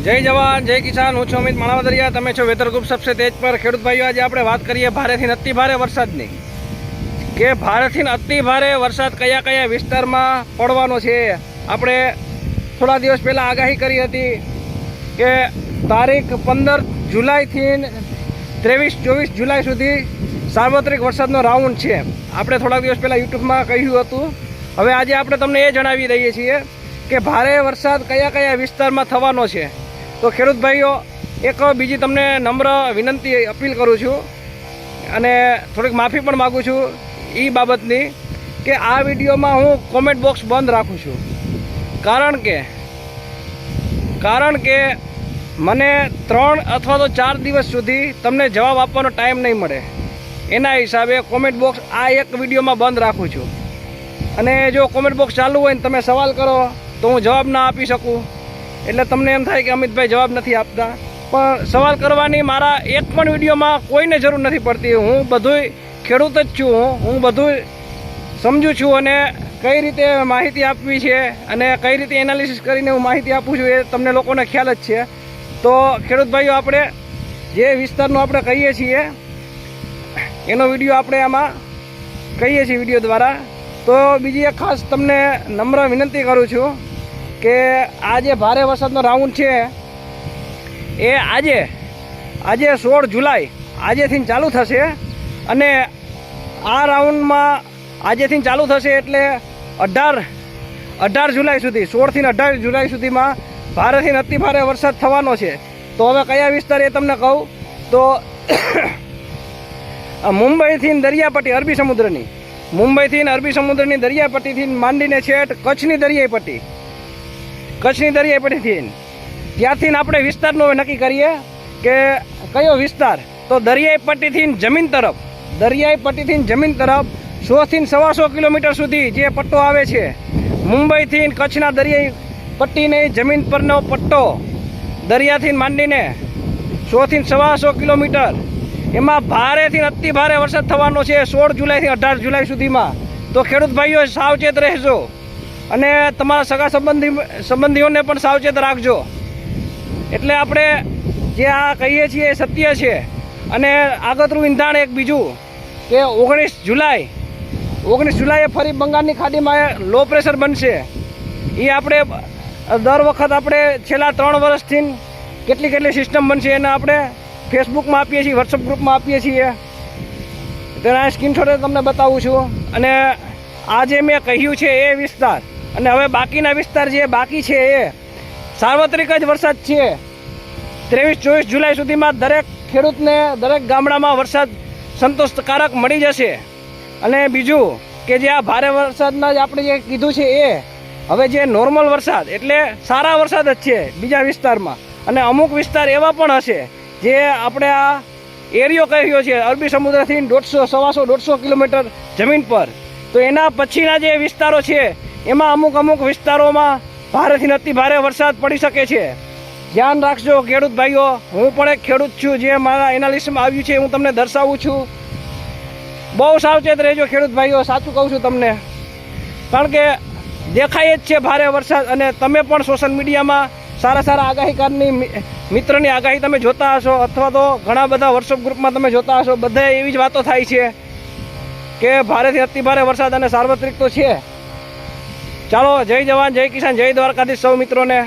જય જવાન જય કિસાન। હું છું અમિત માણાવદરિયા, તમે છો વેધર ગ્રુપ સબસે તેજ પર। ખેડૂત ભાઈઓ, આજે આપણે વાત કરીએ ભારેથી અતિ ભારે વરસાદની, કે ભારેથી અતિ ભારે વરસાદ કયા કયા વિસ્તારમાં પડવાનો છે। આપણે થોડા દિવસ પહેલાં આગાહી કરી હતી કે તારીખ 15 જુલાઈથી 23-24 જુલાઈ સુધી સાર્વત્રિક વરસાદનો રાઉન્ડ છે। આપણે થોડા દિવસ પહેલાં યુટ્યુબમાં કહ્યું હતું। હવે આજે આપણે તમને એ જણાવી દઈએ છીએ કે ભારે વરસાદ કયા કયા વિસ્તારમાં થવાનો છે। તો ખેડૂત ભાઈઓ, એક બીજી તમને નમ્ર વિનંતી અપીલ કરું છું અને થોડીક માફી પણ માગું છું એ બાબતની કે આ વિડીયોમાં હું કોમેન્ટ બોક્સ બંધ રાખું છું, કારણ કે મને 3 અથવા તો 4 દિવસ સુધી તમને જવાબ આપવાનો ટાઈમ નહીં મળે। એના હિસાબે કોમેન્ટ બોક્સ આ એક વિડીયોમાં બંધ રાખું છું। અને જો કોમેન્ટ બોક્સ ચાલુ હોય ને તમે સવાલ કરો તો હું જવાબ ના આપી શકું, એટલે તમને એમ થાય કે અમિતભાઈ જવાબ નથી આપતા। પણ સવાલ કરવાની મારા એક પણ વિડીયોમાં કોઈને જરૂર નથી પડતી। હું બધુંય ખેડૂત જ છું, હું બધું સમજું છું અને કઈ રીતે માહિતી આપવી છે અને કઈ રીતે એનાલિસિસ કરીને હું માહિતી આપું છું એ તમને લોકોને ખ્યાલ જ છે। તો ખેડૂત ભાઈઓ, આપણે જે વિસ્તારનું આપણે કહીએ છીએ એનો વિડીયો આપણે આમાં કહીએ છીએ વિડીયો દ્વારા। તો બીજી એક ખાસ તમને નમ્ર વિનંતી કરું છું કે આ જે ભારે વરસાદનો રાઉન્ડ છે એ આજે 16 જુલાઈ આજેથી ચાલુ થશે અને આ રાઉન્ડમાં આજેથી ચાલુ થશે એટલે 18 જુલાઈ સુધી, 16 થી 18 જુલાઈ સુધીમાં ભારેથી અતિ ભારે વરસાદ થવાનો છે। તો હવે કયા વિસ્તાર એ તમને કહું તો મુંબઈથી દરિયાપટ્ટી અરબી સમુદ્રની, મુંબઈથી અરબી સમુદ્રની દરિયાપટ્ટીથી માંડીને છેટ કચ્છની દરિયાઈ પટ્ટીથી ત્યાંથી આપણે વિસ્તારનો નક્કી કરીએ કે કયો વિસ્તાર। તો દરિયાઈ પટ્ટીથી જમીન તરફ 100 થી 125 કિલોમીટર સુધી જે પટ્ટો આવે છે, મુંબઈથી કચ્છના દરિયાઈ પટ્ટીને જમીન પરનો પટ્ટો દરિયાથી માંડીને 100 થી 125 કિલોમીટર, એમાં ભારેથી અતિ ભારે વરસાદ થવાનો છે 16 જુલાઈથી 18 જુલાઈ સુધીમાં। તો ખેડૂત ભાઈઓ સાવચેત રહેજો અને તમારા સગા સંબંધીઓને પણ સાવચેત રાખજો। એટલે આપણે જે આ કહીએ છીએ એ સત્ય છે। અને આગતરું ઈંધાણ એક બીજું કે 19 જુલાઈએ ફરી બંગાળની ખાડીમાં લો પ્રેશર બનશે। એ આપણે દર વખત આપણે છેલ્લા 3 વર્ષથી કેટલી સિસ્ટમ બનશે એને આપણે ફેસબુકમાં આપીએ છીએ, વોટ્સઅપ ગ્રુપમાં આપીએ છીએ। તેના સ્ક્રીનશોટ તમને બતાવું છું। અને આ જે મેં કહ્યું છે એ વિસ્તાર અને હવે બાકીના વિસ્તાર જે બાકી છે એ સાર્વત્રિક જ વરસાદ છે। 23-24 જુલાઈ સુધીમાં દરેક ખેડૂતને દરેક ગામડામાં વરસાદ સંતોષકારક મળી જશે। અને બીજું કે જે આ ભારે વરસાદના જ આપણે જે કીધું છે એ હવે જે નોર્મલ વરસાદ એટલે સારા વરસાદ જ છે બીજા વિસ્તારમાં, અને અમુક વિસ્તાર એવા પણ હશે જે આપણે આ એરિયો કહ્યો છે અરબી સમુદ્રથી 150-150 કિલોમીટર જમીન પર। તો એના પછીના જે વિસ્તારો છે એમાં અમુક વિસ્તારોમાં ભારેથી અતિ ભારે વરસાદ પડી શકે છે। ધ્યાન રાખજો ખેડૂત ભાઈઓ। હું પણ એક ખેડૂત છું, જે મારા એનાલિસિસમાં આવ્યું છે હું તમને દર્શાવું છું। બહુ સાવચેત રહેજો ખેડૂત ભાઈઓ, સાચું કહું છું તમને, કારણ કે દેખાય જ છે ભારે વરસાદ। અને તમે પણ સોશિયલ મીડિયામાં સારા આગાહીકારની મિત્રની આગાહી તમે જોતા હશો, અથવા તો ઘણા બધા વોટ્સઅપ ગ્રુપમાં તમે જોતા હશો, બધા એવી જ વાતો થાય છે કે ભારેથી અતિ ભારે વરસાદ અને સાર્વત્રિક તો છે। ચાલો, જય જવાન જય કિસાન, જય દ્વારકાધીશ સૌ મિત્રોને।